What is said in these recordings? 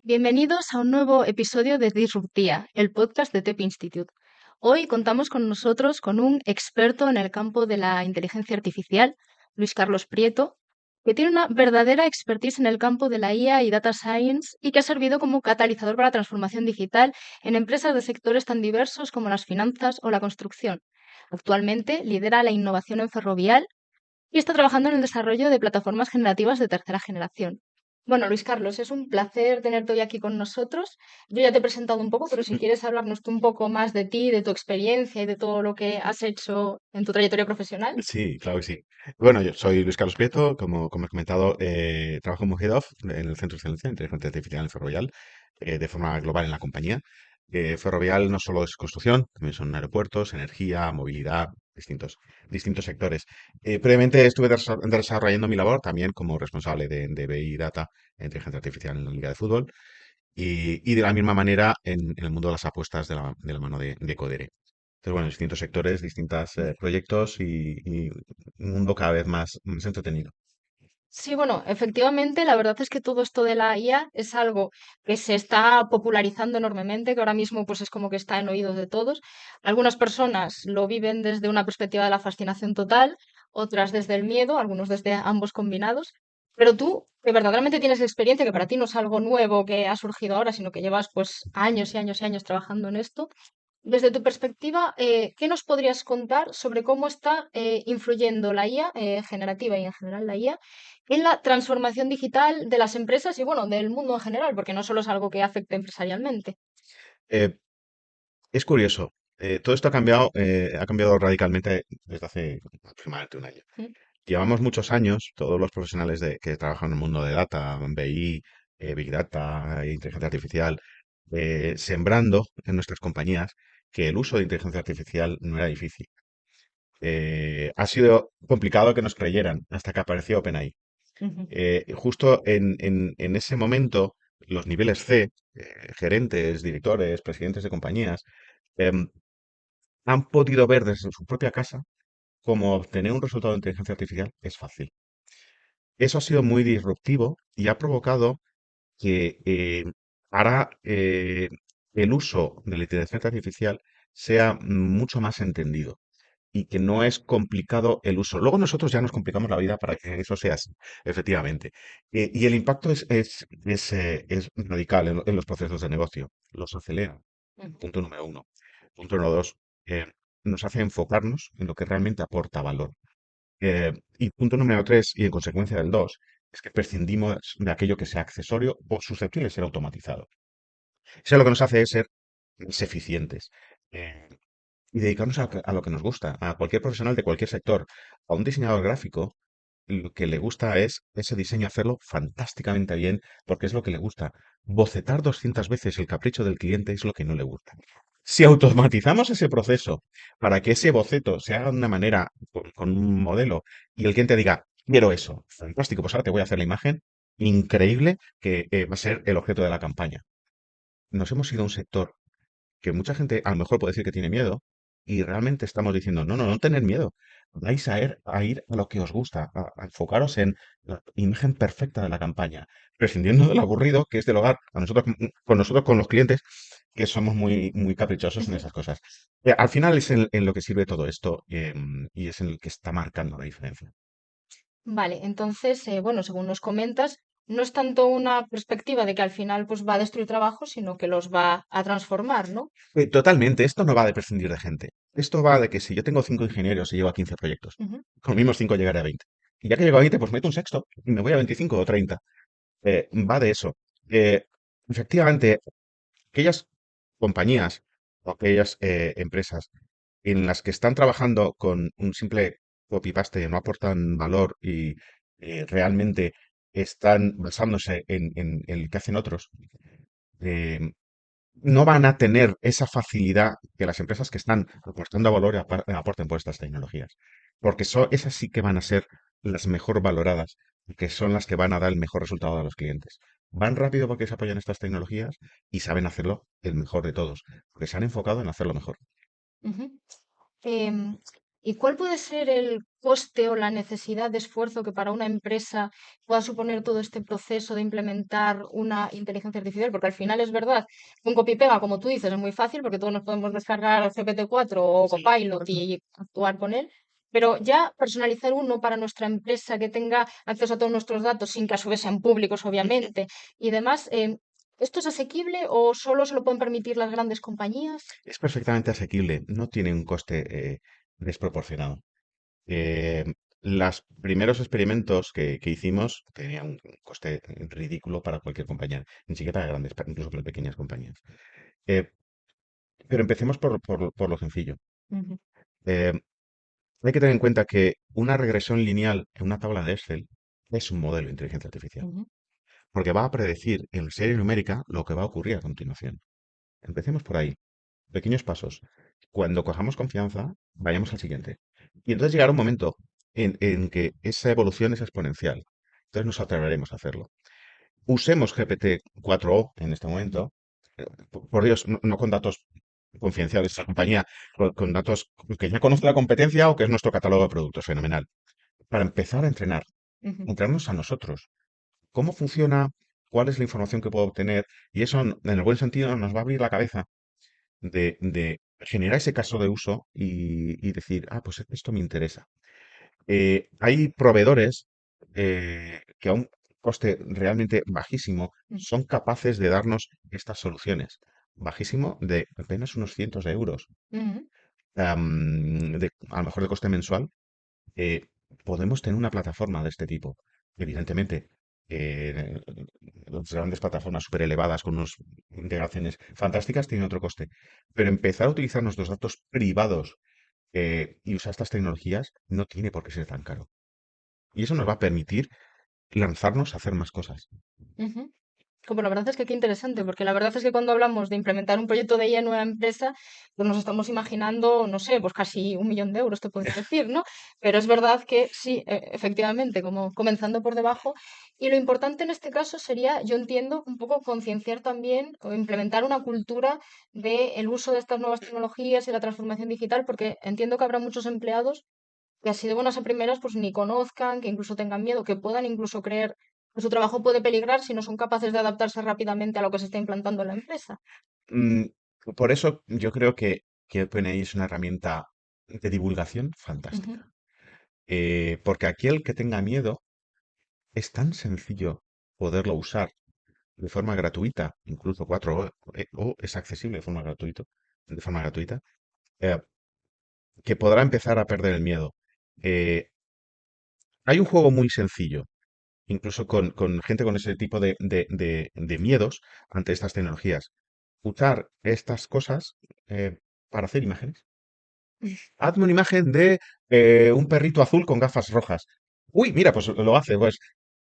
Bienvenidos a un nuevo episodio de Disruptía, el podcast de TEP Institute. Hoy contamos con nosotros con un experto en el campo de la inteligencia artificial, Luis Carlos Prieto, que tiene una verdadera expertise en el campo de la IA y data science y que ha servido como catalizador para la transformación digital en empresas de sectores tan diversos como las finanzas o la construcción. Actualmente lidera la innovación en ferrovial y está trabajando en el desarrollo de plataformas generativas de tercera generación. Bueno, Luis Carlos, es un placer tenerte hoy aquí con nosotros. Yo ya te he presentado un poco, pero si quieres hablarnos tú un poco más de ti, de tu experiencia y de todo lo que has hecho en tu trayectoria profesional. Sí, claro que sí. Bueno, yo soy Luis Carlos Prieto, como he comentado, trabajo como Head of en el Centro de Excelencia de Inteligencia Artificial en Ferrovial, de forma global en la compañía. Ferrovial no solo es construcción, también son aeropuertos, energía, movilidad, distintos sectores. Previamente estuve desarrollando mi labor también como responsable de BI y Data e Inteligencia Artificial en la Liga de Fútbol y de la misma manera en el mundo de las apuestas de la mano de Codere. Entonces, bueno, distintos sectores, distintos proyectos y un mundo cada vez más entretenido. Sí, bueno, efectivamente, la verdad es que todo esto de la IA es algo que se está popularizando enormemente, que ahora mismo pues es como que está en oídos de todos. Algunas personas lo viven desde una perspectiva de la fascinación total, otras desde el miedo, algunos desde ambos combinados. Pero tú, que verdaderamente tienes experiencia, que para ti no es algo nuevo que ha surgido ahora, sino que llevas pues años y años y años trabajando en esto, desde tu perspectiva, ¿qué nos podrías contar sobre cómo está influyendo la IA generativa y en general la IA en la transformación digital de las empresas y bueno, del mundo en general, porque no solo es algo que afecte empresarialmente? Eh, es curioso, todo esto ha cambiado radicalmente desde hace aproximadamente un año. Mm. Llevamos muchos años, todos los profesionales que trabajan en el mundo de data, BI, Big Data, inteligencia artificial, sembrando en nuestras compañías que el uso de inteligencia artificial no era difícil. Ha sido complicado que nos creyeran hasta que apareció OpenAI. Ujú. Justo en ese momento, los niveles C, gerentes, directores, presidentes de compañías, em, han podido ver desde su propia casa cómo obtener un resultado de inteligencia artificial es fácil. Eso ha sido muy disruptivo y ha provocado que ahora el uso de la inteligencia artificial sea mucho más entendido y que no es complicado el uso. Luego nosotros ya nos complicamos la vida para que eso sea así, efectivamente. Y el impacto es radical en los procesos de negocio. Los acelera, Ujú. punto número uno. Punto número dos, nos hace enfocarnos en lo que realmente aporta valor. Y punto número tres, y en consecuencia del dos, es que prescindimos de aquello que sea accesorio o susceptible de ser automatizado. Eso lo que nos hace es ser más eficientes. Eh, y dedicarnos a lo que nos gusta, a cualquier profesional de cualquier sector. A un diseñador gráfico, lo que le gusta es ese diseño hacerlo fantásticamente bien, porque es lo que le gusta. Bocetar 200 veces el capricho del cliente es lo que no le gusta. Si automatizamos ese proceso para que ese boceto se haga de una manera, con un modelo, y el cliente diga, quiero eso, fantástico, pues ahora te voy a hacer la imagen increíble que va a ser el objeto de la campaña. Nos hemos ido a un sector que mucha gente a lo mejor puede decir que tiene miedo y realmente estamos diciendo, no, no, no tener miedo. Vais a ir a lo que os gusta, a enfocaros en la imagen perfecta de la campaña, prescindiendo del aburrido que es del hogar, con los clientes, que somos muy caprichosos en Ujú. esas cosas. Al final es en lo que sirve todo esto y es en el que está marcando la diferencia. Vale, entonces, bueno, según nos comentas, no es tanto una perspectiva de que al final pues va a destruir trabajo, sino que los va a transformar, ¿no? Totalmente, esto no va de prescindir de gente. Esto va de que si yo tengo 5 ingenieros y llevo a 15 proyectos, Ujú. con los mismos 5 llegaré a 20. Y ya que llego a 20, pues meto un sexto y me voy a 25 o 30. Va de eso. Eh, Efectivamente, aquellas compañías o aquellas empresas en las que están trabajando con un simple copy-paste, no aportan valor y realmente están basándose en el que hacen otros, eh, no van a tener esa facilidad que las empresas que están aportando valor y aporten por estas tecnologías. Porque esas sí que van a ser las mejor valoradas, que son las que van a dar el mejor resultado a los clientes. Van rápido porque se apoyan estas tecnologías y saben hacerlo el mejor de todos, porque se han enfocado en hacerlo mejor. Ujú. Em, ¿Y cuál puede ser el coste o la necesidad de esfuerzo que para una empresa pueda suponer todo este proceso de implementar una inteligencia artificial? Porque al final es verdad, un copy-pega, como tú dices, es muy fácil porque todos nos podemos descargar GPT-4 o Copilot y actuar con él. Pero ya personalizar uno para nuestra empresa que tenga acceso a todos nuestros datos sin que a su vez sean públicos, obviamente, y demás, ¿esto es asequible o solo se lo pueden permitir las grandes compañías? Es perfectamente asequible, no tiene un coste desproporcionado. Eh, los primeros experimentos que hicimos tenían un coste ridículo para cualquier compañía, ni siquiera para grandes, incluso para pequeñas compañías. Eh, pero empecemos por lo sencillo. Ujú, Eh, Hay que tener en cuenta que una regresión lineal en una tabla de Excel es un modelo de inteligencia artificial, ujú, porque va a predecir en serie numérica lo que va a ocurrir a continuación. Empecemos por ahí. Pequeños pasos. Cuando cojamos confianza, vayamos al siguiente. Y entonces llegará un momento en que esa evolución es exponencial. Entonces nos atreveremos a hacerlo. Usemos GPT-4o en este momento. Por Dios, no con datos confidenciales de esta compañía, con datos que ya conoce la competencia o que es nuestro catálogo de productos. Fenomenal. Para empezar a entrenar, ujú, entrenarnos a nosotros. ¿Cómo funciona? ¿Cuál es la información que puedo obtener? Y eso, en el buen sentido, nos va a abrir la cabeza de generar ese caso de uso y decir, ah, pues esto me interesa. Hay proveedores que a un coste realmente bajísimo son capaces de darnos estas soluciones. Bajísimo de apenas unos cientos de euros. ujú, A lo mejor de coste mensual, eh, podemos tener una plataforma de este tipo. Evidentemente, eh, las grandes plataformas súper elevadas con unas integraciones fantásticas tienen otro coste. Pero empezar a utilizar nuestros datos privados y usar estas tecnologías no tiene por qué ser tan caro. Y eso nos va a permitir lanzarnos a hacer más cosas. ujú. Como la verdad es que qué interesante, porque la verdad es que cuando hablamos de implementar un proyecto de IA en una empresa, pues nos estamos imaginando, no sé, pues casi 1 millón de euros, te podría decir, ¿no? Pero es verdad que sí, efectivamente, como comenzando por debajo. Y lo importante en este caso sería, yo entiendo, un poco concienciar también o implementar una cultura del uso de estas nuevas tecnologías y la transformación digital, porque entiendo que habrá muchos empleados que así de buenas a primeras pues ni conozcan, que incluso tengan miedo, que puedan incluso creer que su trabajo puede peligrar si no son capaces de adaptarse rápidamente a lo que se está implantando en la empresa. Mm, por eso yo creo que OpenAI es una herramienta de divulgación Ujú, fantástica. Porque aquel que tenga miedo es tan sencillo poderlo usar de forma gratuita, incluso 4 o es accesible de forma gratuita, eh, que podrá empezar a perder el miedo. Eh, Hay un juego muy sencillo, incluso con gente con ese tipo de miedos ante estas tecnologías. Usar estas cosas para hacer imágenes. Hazme una imagen de un perrito azul con gafas rojas. Uy, mira, pues lo hace, pues.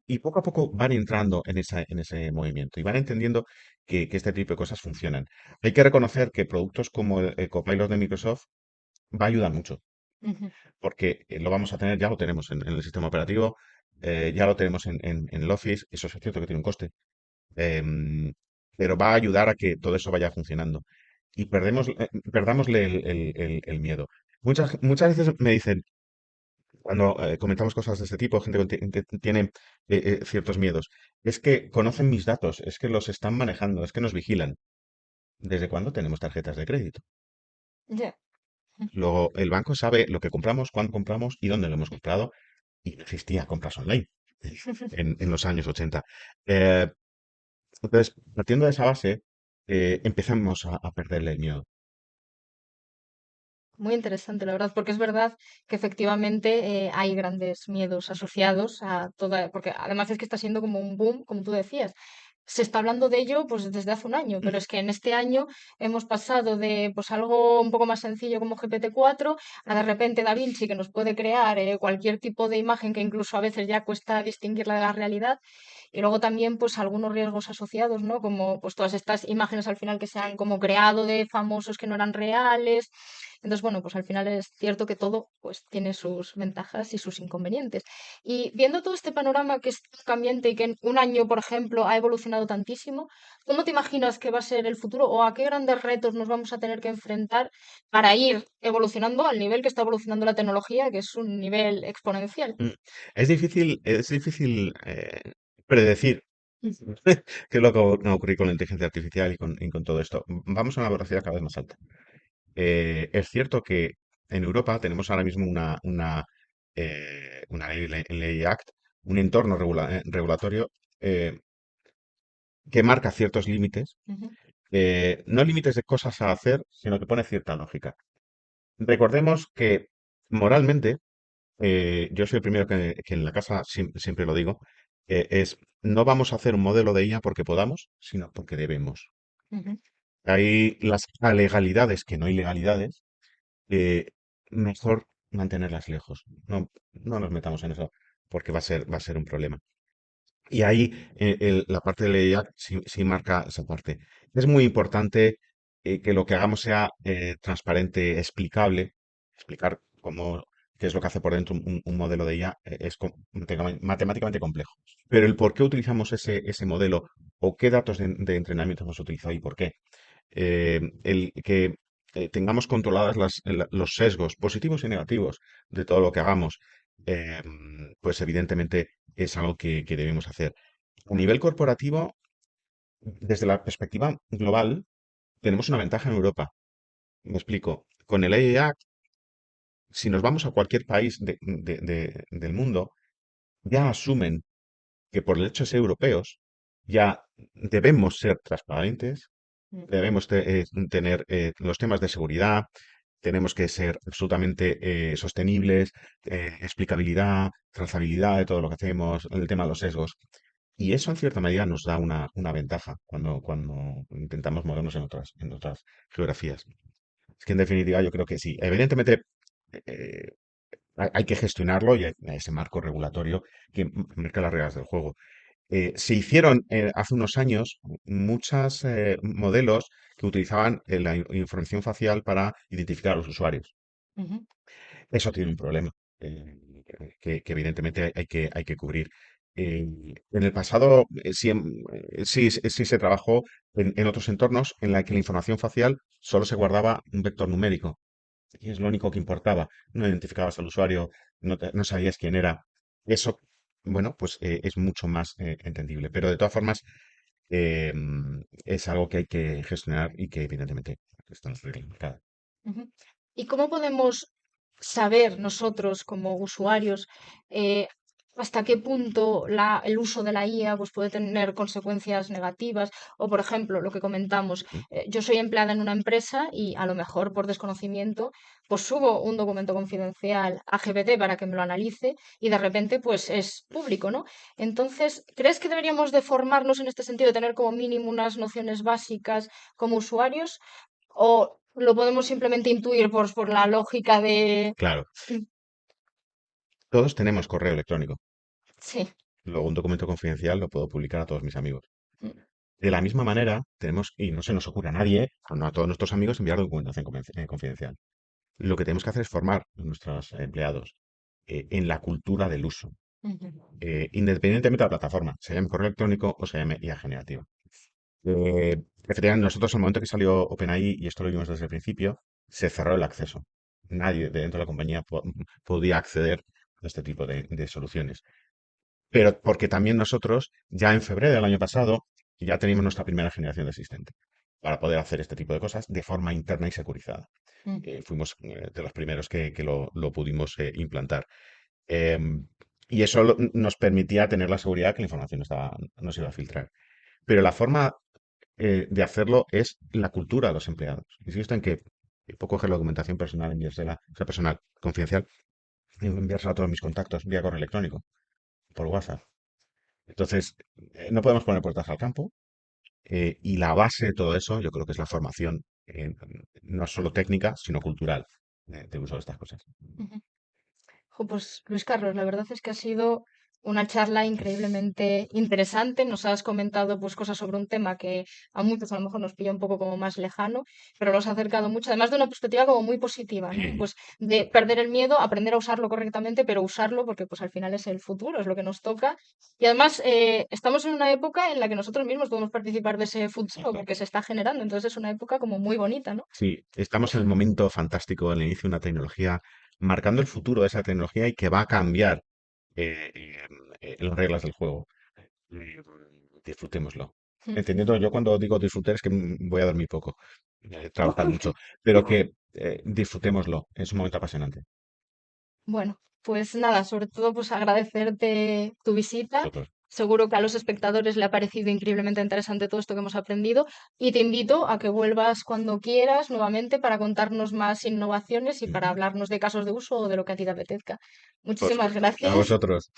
Y poco a poco van entrando en ese movimiento y van entendiendo que este tipo de cosas funcionan. Hay que reconocer que productos como el Copilot de Microsoft va a ayudar mucho, ujú, porque lo vamos a tener, ya lo tenemos en el sistema operativo, ya lo tenemos en el Office, eso es cierto que tiene un coste, em, pero va a ayudar a que todo eso vaya funcionando. Y perdámosle el miedo. Muchas veces me dicen, cuando comentamos cosas de este tipo, gente que tiene ciertos miedos, es que conocen mis datos, es que los están manejando, es que nos vigilan. ¿Desde cuándo tenemos tarjetas de crédito? ya. Luego, el banco sabe lo que compramos, cuándo compramos y dónde lo hemos comprado. Y no existía compras online en los años 80. Eh, entonces, partiendo de esa base, empezamos a perderle el miedo. Muy interesante, la verdad, porque es verdad que efectivamente hay grandes miedos asociados a toda, porque además es que está siendo como un boom, como tú decías. Se está hablando de ello pues desde hace un año, pero es que en este año hemos pasado de pues algo un poco más sencillo como GPT-4 a de repente Da Vinci que nos puede crear cualquier tipo de imagen que incluso a veces ya cuesta distinguirla de la realidad y luego también pues algunos riesgos asociados, ¿no? Como pues todas estas imágenes al final que se han como creado de famosos que no eran reales Entonces, bueno, pues al final es cierto que todo pues tiene sus ventajas y sus inconvenientes. Y viendo todo este panorama que es tan cambiante y que en un año, por ejemplo, ha evolucionado tantísimo, ¿cómo te imaginas que va a ser el futuro o a qué grandes retos nos vamos a tener que enfrentar para ir evolucionando al nivel que está evolucionando la tecnología, que es un nivel exponencial? Mm. Es difícil predecir qué es lo que va a ocurrir con la inteligencia artificial y con todo esto. Vamos a una velocidad cada vez más alta. Es cierto que en Europa tenemos ahora mismo una ley Act, un entorno regulatorio eh, que marca ciertos límites, Ujú, no límites de cosas a hacer, sino que pone cierta lógica. Recordemos que moralmente, yo soy el primero que en la casa siempre lo digo, no vamos a hacer un modelo de IA porque podamos, sino porque debemos. ujú, Hay las legalidades que no hay legalidades, eh, mejor mantenerlas lejos. No, no nos metamos en eso porque va a ser un problema. Y ahí la parte de la IA sí marca esa parte. Es muy importante que lo que hagamos sea transparente, explicable, explicar qué es lo que hace por dentro un modelo de IA es matemáticamente complejo. Pero el por qué utilizamos ese modelo o qué datos de entrenamiento hemos utilizado y por qué el que tengamos controladas los sesgos positivos y negativos de todo lo que hagamos, eh, pues evidentemente es algo que debemos hacer. A nivel corporativo, desde la perspectiva global, tenemos una ventaja en Europa. Me explico. Con el AI si nos vamos a cualquier país del mundo, ya asumen que por el hecho de ser europeos, ya debemos ser transparentes, ujú, debemos tener los temas de seguridad, tenemos que ser absolutamente sostenibles, explicabilidad, trazabilidad de todo lo que hacemos, el tema de los sesgos. Y eso en cierta medida nos da una ventaja cuando intentamos movernos en otras geografías. Es que en definitiva yo creo que sí. Evidentemente eh, hay que gestionarlo y hay ese marco regulatorio que marca las reglas del juego. Se hicieron hace unos años muchos modelos que utilizaban la información facial para identificar a los usuarios. ujú, Eso tiene un problema que evidentemente hay que cubrir. En el pasado sí se trabajó en otros entornos en la que la información facial solo se guardaba un vector numérico y es lo único que importaba. No identificabas al usuario, no sabías quién era. Eso, bueno, pues es mucho más entendible. Pero de todas formas, eh, es algo que hay que gestionar y que evidentemente están las reglas marcadas. ujú. ¿Y cómo podemos saber nosotros como usuarios eh, hasta qué punto el uso de la IA pues, puede tener consecuencias negativas? O, por ejemplo, lo que comentamos, ¿Mm? yo soy empleada en una empresa y a lo mejor por desconocimiento pues subo un documento confidencial a GPT para que me lo analice y de repente pues es público, ¿no? Entonces, ¿crees que deberíamos de formarnos en este sentido, de tener como mínimo unas nociones básicas como usuarios? ¿O lo podemos simplemente intuir por la lógica de... Claro, todos tenemos correo electrónico. Sí. Luego un documento confidencial lo puedo publicar a todos mis amigos. Mm, De la misma manera, tenemos, y no se nos ocurre a nadie, no a todos nuestros amigos, enviar documentación confidencial. Lo que tenemos que hacer es formar a nuestros empleados en la cultura del uso, ujú, independientemente de la plataforma, se llame correo electrónico o se llame IA generativa. Efectivamente, nosotros al momento que salió OpenAI, y esto lo vimos desde el principio, se cerró el acceso. Nadie de dentro de la compañía podía acceder a este tipo de soluciones. Pero porque también nosotros, ya en febrero del año pasado, ya teníamos nuestra primera generación de asistente para poder hacer este tipo de cosas de forma interna y securizada. mm, Fuimos de los primeros que lo pudimos implantar. Em, y eso nos permitía tener la seguridad que la información no se iba a filtrar. Pero la forma de hacerlo es la cultura de los empleados. Insisto en que puedo coger la documentación personal, enviársela, o sea, personal, confidencial, y enviársela a todos mis contactos vía correo electrónico, por WhatsApp. Entonces, no podemos poner puertas al campo y la base de todo eso yo creo que es la formación, no solo técnica, sino cultural de uso de estas cosas. ujú. Jo, pues Luis Carlos, la verdad es que ha sido una charla increíblemente interesante. Nos has comentado pues cosas sobre un tema que a muchos a lo mejor nos pilla un poco como más lejano, pero los ha acercado mucho, además de una perspectiva como muy positiva, ¿no? Sí, Pues de perder el miedo, aprender a usarlo correctamente, pero usarlo porque pues al final es el futuro, es lo que nos toca. Y además estamos en una época en la que nosotros mismos podemos participar de ese futuro porque se está generando, entonces es una época como muy bonita, ¿no? sí, estamos en el momento fantástico, el inicio de una tecnología, marcando el futuro de esa tecnología y que va a cambiar las reglas del juego. Disfrutémoslo. Entendiendo, yo cuando digo disfrutar es que voy a dormir poco, trabajar mucho, pero que disfrutémoslo, es un momento apasionante. Bueno, pues nada, sobre todo pues agradecerte tu visita. Vosotros. Seguro que a los espectadores le ha parecido increíblemente interesante todo esto que hemos aprendido y te invito a que vuelvas cuando quieras nuevamente para contarnos más innovaciones y para Ujú. hablarnos de casos de uso o de lo que a ti te apetezca. Por Muchísimas supuesto. A gracias. vosotros.